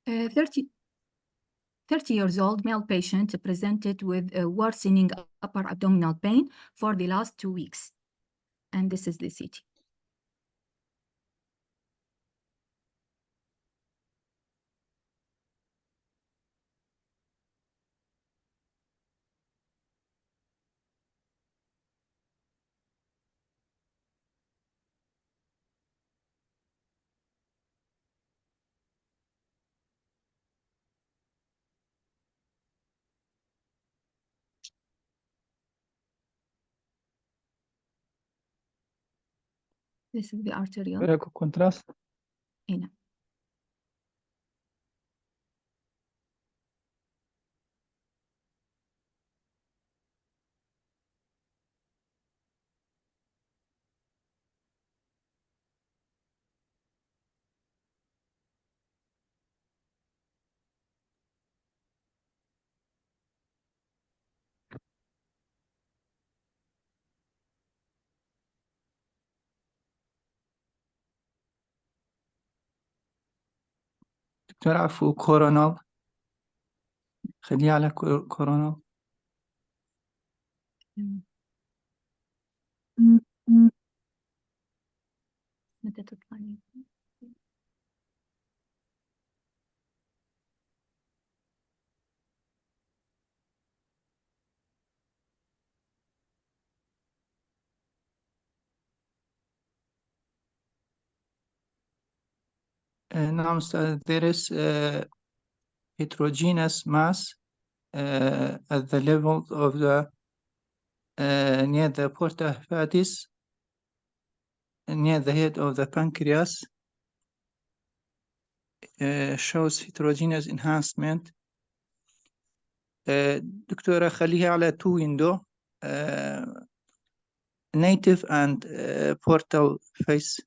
30 years old male patient presented with a worsening upper abdominal pain for the last 2 weeks. And this is the CT. This is the arterial. contrast. هنا. دكتور عفو كورونال، خليه على كورونال. متى تطلعي؟ نعم أستاذ. There is heterogeneous mass at the level of the near the porta hepatis, near the head of the pancreas, shows heterogeneous enhancement. دكتورة خليها على 2 window, native and portal face.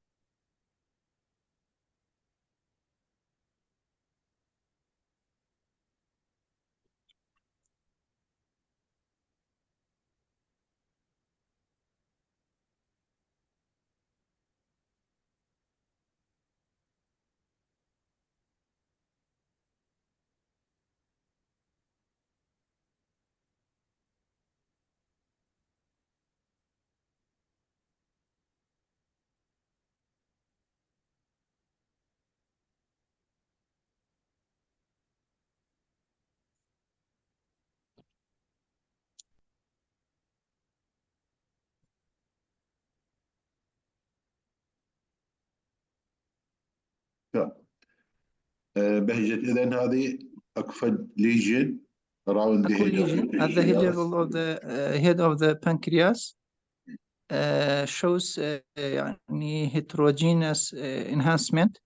بهجت إذن هذه أكفد ليجن around the head of the at the pancreas. level of the head of the pancreas, shows يعني heterogeneous enhancement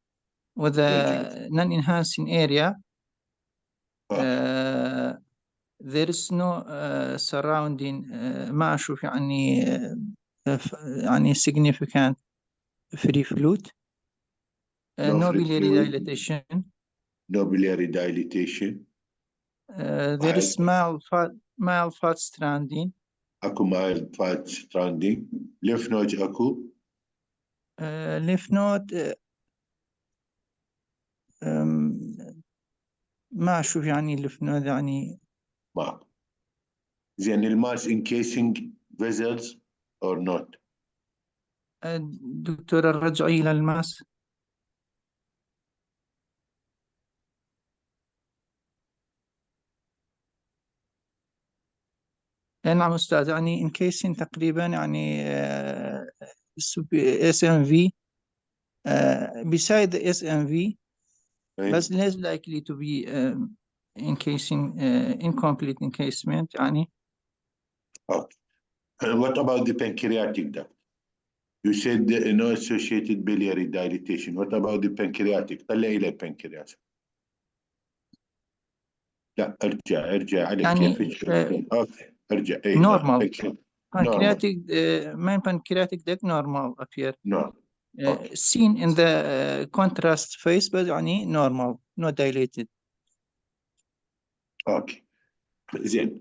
with a non-enhancing area. There is no surrounding, ما أشوف يعني يعني significant free fluid. No biliary dilatation. No biliary dilatation. There is mild fat stranding. أكو mild fat stranding. lymph node أكو. lymph node ما أشوف يعني lymph node يعني. ما. زين الماس encasing vessels or not. دكتورة رجعي إلى الماس. نعم أستاذ، يعني encasing تقريبا يعني SMV beside the SMV, but less likely to be encasing incomplete encasement يعني. Okay. What about the pancreatic duct? You said no associated biliary dilatation. What about the pancreatic? طلع إلى البنكرياس. لا ارجع على يعني كيف. اوكي ارجع. اي normal. Pancreatic main pancreatic duct normal appear. No. Seen in the contrast phase but يعني normal, not dilated. Okay. زين.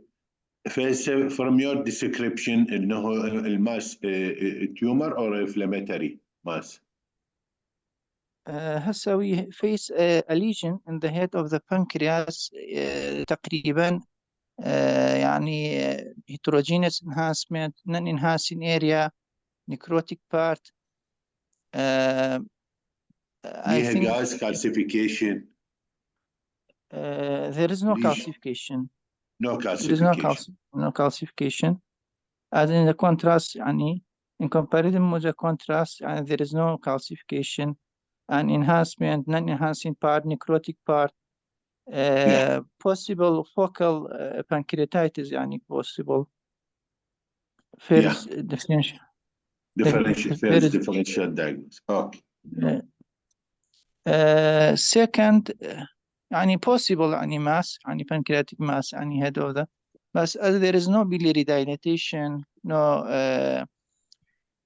From your description انه الماس tumor or inflammatory mass. هسه we face a lesion in the head of the pancreas تقريبا يعني heterogeneous enhancement, non-enhancing area, necrotic part. I ليها think gas calcification. there is no lesion. calcification. No There is calcification. no calcification. As in the contrast, يعني in comparison with the contrast, and there is no calcification, and enhancement, non-enhancing part, necrotic part, possible focal pancreatitis, يعني possible. First differential. First differential diagnosis. Okay. Second, يعني possible يعني mass, يعني pancreatic mass, يعني head of the. But as there is no biliary dilatation, no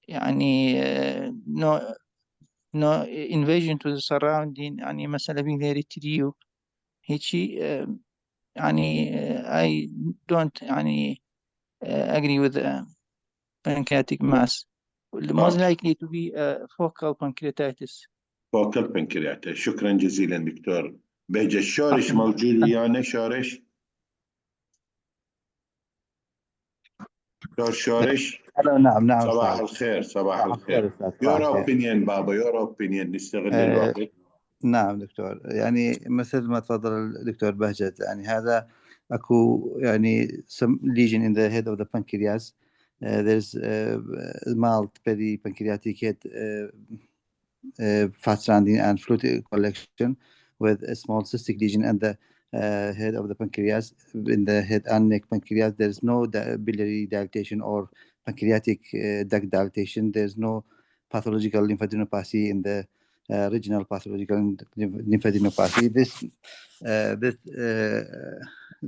يعني no invasion to the surrounding, يعني مثلا biliary trio هيجي يعني I don't يعني agree with pancreatic mass. Most likely to be focal pancreatitis. Focal pancreatitis. شكرا جزيلا دكتور بهجة. الشورش موجود ويانا؟ شورش؟ دكتور شورش؟ نعم صباح أستاذ. الخير. صباح الخير. أستاذ. Your opinion بابا، your opinion. نستغل الوقت. نعم دكتور، يعني مثل ما تفضل الدكتور بهجت، يعني هذا اكو يعني some lesion in the head of the pancreas. There's mild peripancreatic head fat surrounding and fluid collection with a small cystic lesion and the head of the pancreas. In the head and neck pancreas, there's no biliary dilatation or pancreatic duct dilatation. There's no pathological lymphadenopathy in the regional pathological lymphadenopathy.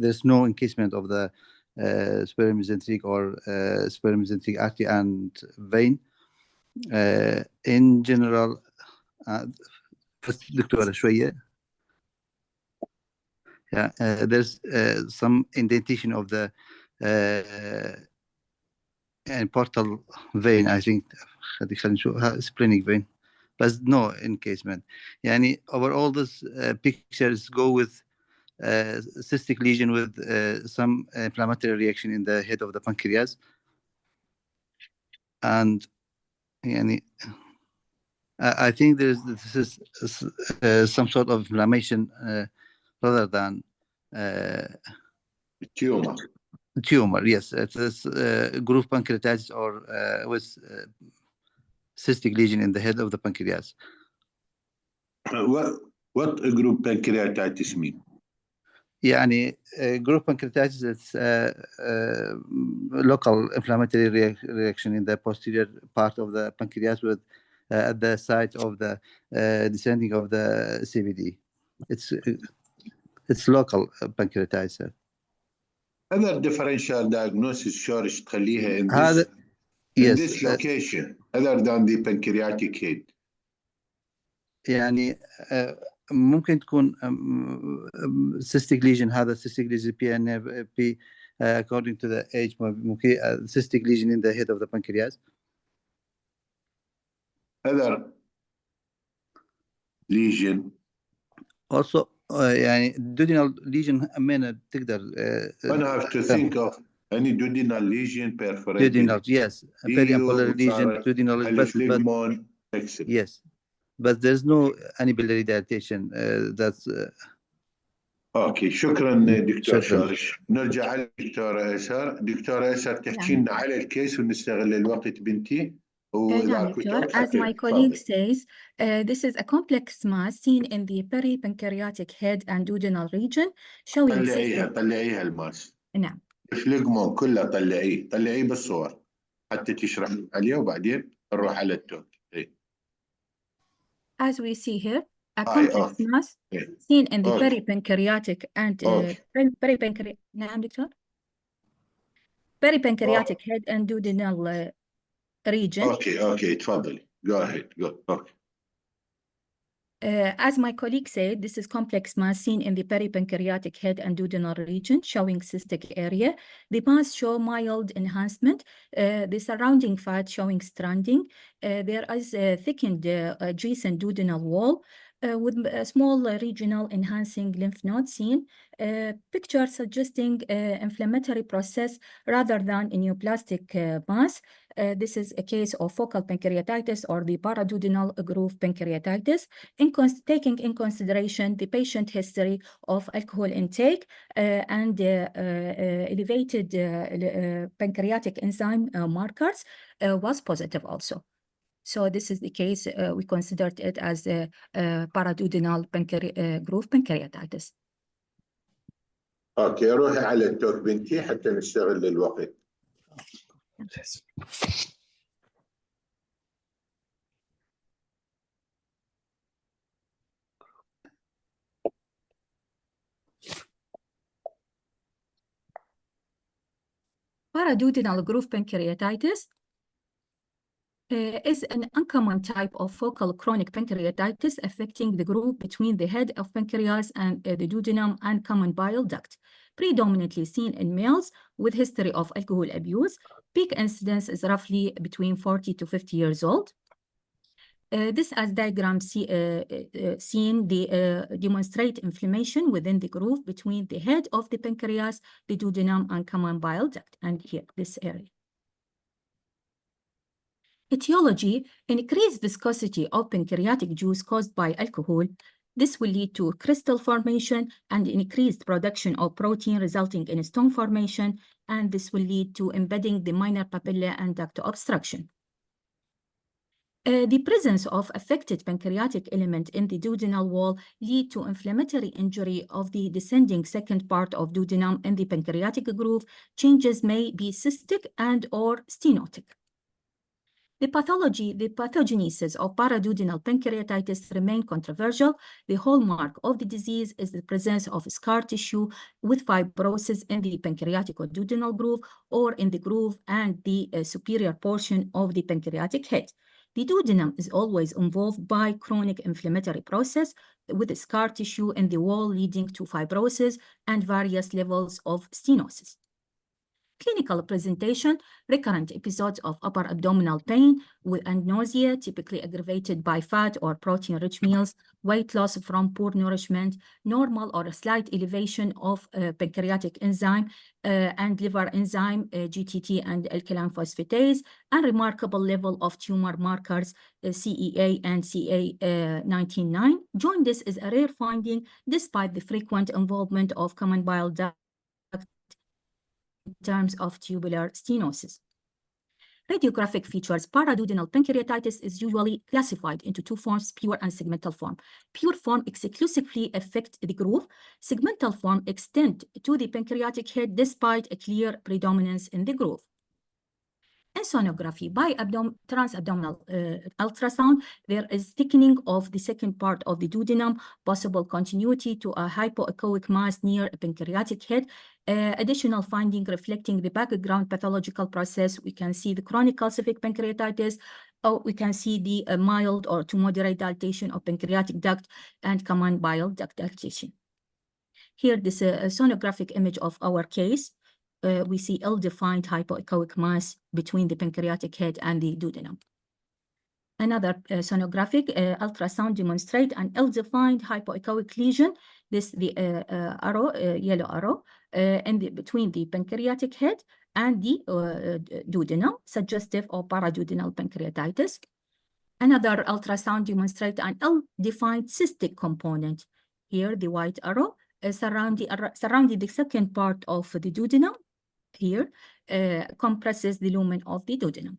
There's no encasement of the spermiocentric or spermiocentric artery and vein. In general, دكتورة شوية. Yeah, there's some indentation of the portal vein, I think. خلينا نشوفها splenic vein, but no encasement. يعني overall this pictures go with cystic lesion with some inflammatory reaction in the head of the pancreas, and يعني I think this is some sort of inflammation rather than tumor. Yes, it's group pancreatitis or with cystic lesion in the head of the pancreas. What a group pancreatitis mean? يعني group pancreatitis is local inflammatory reaction in the posterior part of the pancreas with at the site of the descending of the CVD. It's local pancreatitis. Other differential diagnosis شورش تخليها in this location other than the pancreatic head. يعني ممكن تكون cystic lesion. هذا cystic lesion PNP according to the age. ممكن cystic lesion in the head of the pancreas. Other lesion. Also يعني duodenal lesion أمانة تقدر. One have to think of any duodenal lesion perforated. Duodenal, yes. Periampullary lesion, duodenal, but yes. But there's no any biliary dilatation. That's اوكي. شكرا دكتور شورش. نرجع على الدكتورة إسر. دكتورة إسر تحكي لنا على الكيس ونستغل الوقت بنتي. نعم دكتور. As my colleague says, this is a complex mass seen in the peripancreatic head and duodenal region showing طلعيها الماس. نعم. الفليجمون كله طلعيه بالصور حتى تشرح عليه وبعدين نروح على التوك. As we see here, a complex mass seen in the peripancreatic and نعم دكتور. Peripancreatic head and duodenal region. Okay, تفضلي. Go ahead. As my colleague said, this is complex mass seen in the peripancreatic head and duodenal region, showing cystic area. The mass show mild enhancement, the surrounding fat showing stranding. There is a thickened adjacent duodenal wall with a small regional enhancing lymph node seen. Picture suggesting inflammatory process rather than a neoplastic mass. This is a case of focal pancreatitis or the paraduodenal groove pancreatitis. Taking in consideration the patient history of alcohol intake and elevated pancreatic enzyme markers was positive also. So this is the case, we considered it as a paraduodenal groove pancreatitis. اوكي روحي على التوك بنتي حتى نستغل الوقت. Paraduodenal groove pancreatitis is an uncommon type of focal chronic pancreatitis affecting the groove between the head of pancreas and the duodenum and common bile duct, predominantly seen in males with history of alcohol abuse. Peak incidence is roughly between 40 to 50 years old. This as diagram seen, demonstrate inflammation within the groove between the head of the pancreas, the duodenum, and common bile duct, and here, this area. Etiology: increased viscosity of pancreatic juice caused by alcohol. This will lead to crystal formation and increased production of protein, resulting in stone formation, and this will lead to embedding the minor papilla and duct obstruction. The presence of affected pancreatic element in the duodenal wall lead to inflammatory injury of the descending second part of duodenum in the pancreatic groove. Changes may be cystic and or stenotic. The pathogenesis of paraduodenal pancreatitis remain controversial. The hallmark of the disease is the presence of scar tissue with fibrosis in the pancreatic or duodenal groove or in the groove and the superior portion of the pancreatic head. The duodenum is always involved by chronic inflammatory process with scar tissue in the wall leading to fibrosis and various levels of stenosis. Clinical presentation: recurrent episodes of upper abdominal pain and nausea, typically aggravated by fat or protein-rich meals, weight loss from poor nourishment, normal or a slight elevation of pancreatic enzyme and liver enzyme, GTT and alkaline phosphatase, and remarkable level of tumor markers, CEA and CA19-9. Jaundice is a rare finding despite the frequent involvement of common bile duct in terms of tubular stenosis. Radiographic features: paraduodenal pancreatitis is usually classified into two forms, pure and segmental form. Pure form exclusively affect the groove. Segmental form extend to the pancreatic head despite a clear predominance in the groove. In sonography, by transabdominal ultrasound, there is thickening of the second part of the duodenum, possible continuity to a hypoechoic mass near a pancreatic head. Additional finding reflecting the background pathological process. We can see the chronic calcific pancreatitis, or we can see the mild or to moderate dilatation of pancreatic duct and common bile duct dilatation. Here, this is a sonographic image of our case. We see ill-defined hypoechoic mass between the pancreatic head and the duodenum. Another sonographic ultrasound demonstrate an ill-defined hypoechoic lesion. This the arrow, yellow arrow, between the pancreatic head and the duodenum, suggestive of paraduodenal pancreatitis. Another ultrasound demonstrate an ill-defined cystic component. Here, the white arrow surrounding the second part of the duodenum. Here, compresses the lumen of the duodenum.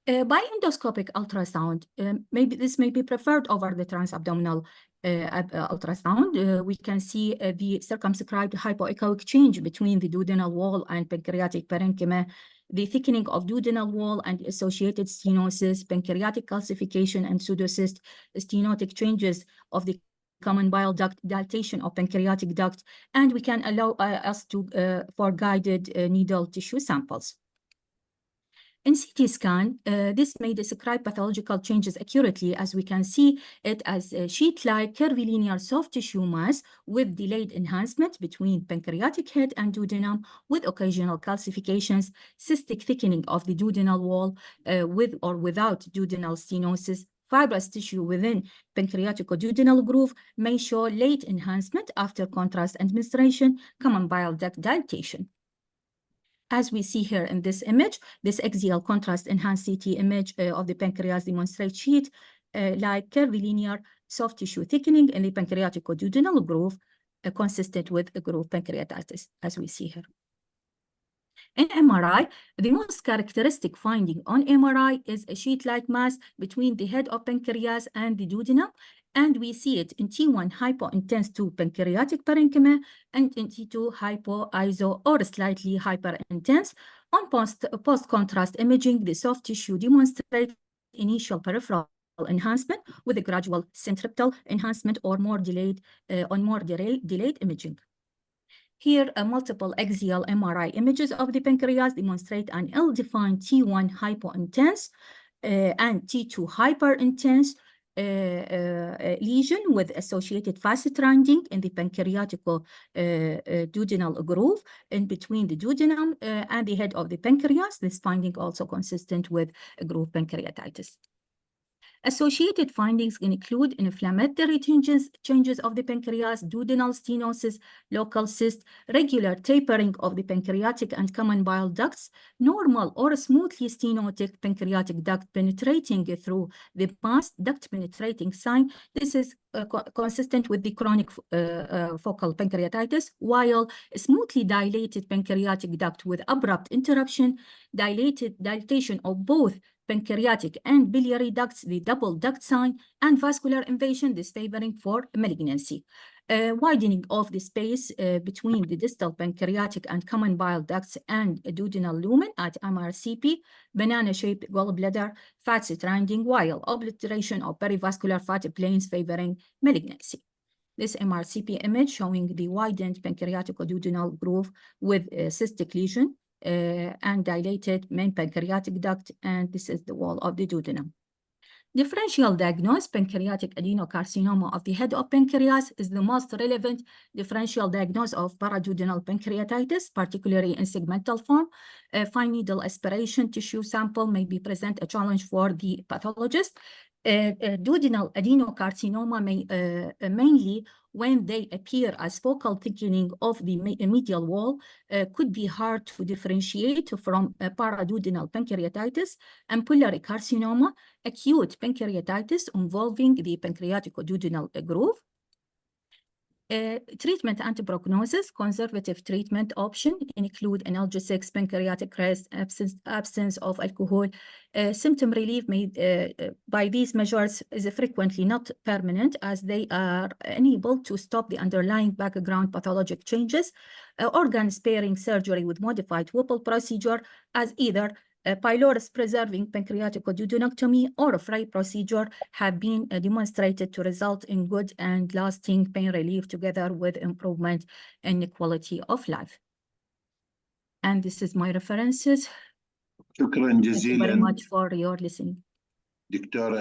By endoscopic ultrasound, maybe this may be preferred over the transabdominal ultrasound. We can see the circumscribed hypoechoic change between the duodenal wall and pancreatic parenchyma, the thickening of duodenal wall and associated stenosis, pancreatic calcification and pseudocyst, stenotic changes of the common bile duct, dilatation of pancreatic duct, and we can allow us to for guided needle tissue samples. In CT scan, this may describe pathological changes accurately, as we can see it as a sheet-like curvilinear soft tissue mass with delayed enhancement between pancreatic head and duodenum, with occasional calcifications, cystic thickening of the duodenal wall with or without duodenal stenosis. Fibrous tissue within pancreatic duodenal groove may show late enhancement after contrast administration, common bile duct dilatation. As we see here in this image, this axial contrast enhanced CT image of the pancreas demonstrates sheet-like curvilinear soft tissue thickening in the pancreatic duodenal groove, consistent with a groove pancreatitis, as we see here. In MRI, the most characteristic finding on MRI is a sheet-like mass between the head of pancreas and the duodenum, and we see it in T1 hypointense to pancreatic parenchyma and in T2 hypoiso or slightly hyperintense. On post-contrast imaging, the soft tissue demonstrates initial peripheral enhancement with a gradual centripetal enhancement or more delayed imaging. Here, multiple axial MRI images of the pancreas demonstrate an ill-defined T1 hypointense and T2 hyperintense lesion with associated facet rounding in the pancreatic duodenal groove in between the duodenum and the head of the pancreas. This finding also consistent with groove pancreatitis. Associated findings include inflammatory changes of the pancreas, duodenal stenosis, local cyst, regular tapering of the pancreatic and common bile ducts, normal or smoothly stenotic pancreatic duct penetrating through the mass, duct penetrating sign. This is consistent with the chronic focal pancreatitis, while smoothly dilated pancreatic duct with abrupt interruption, dilatation of both pancreatic and biliary ducts, the double duct sign, and vascular invasion, disfavoring for malignancy. Widening of the space between the distal pancreatic and common bile ducts and duodenal lumen at MRCP, banana-shaped gallbladder, fat surrounding, while obliteration of perivascular fat planes favoring malignancy. This MRCP image showing the widened pancreatic duodenal groove with cystic lesion and dilated main pancreatic duct, and this is the wall of the duodenum. Differential diagnosis, pancreatic adenocarcinoma of the head of pancreas is the most relevant differential diagnosis of paraduodenal pancreatitis, particularly in segmental form. Fine needle aspiration tissue sample may present a challenge for the pathologist. Duodenal adenocarcinoma may mainly when they appear as focal thickening of the medial wall, could be hard to differentiate from paraduodenal pancreatitis, ampullary carcinoma, acute pancreatitis involving the pancreatic duodenal groove. Treatment and prognosis, conservative treatment option include analgesics, pancreatic rest, absence of alcohol. Symptom relief made by these measures is frequently not permanent, as they are unable to stop the underlying background pathologic changes. Organ sparing surgery with modified Whipple procedure as either pylorus preserving pancreatic duodenectomy or a Frey procedure have been demonstrated to result in good and lasting pain relief together with improvement in the quality of life. And this is my references. شكرا Thank you جزيلا very much for your listening. دكتورة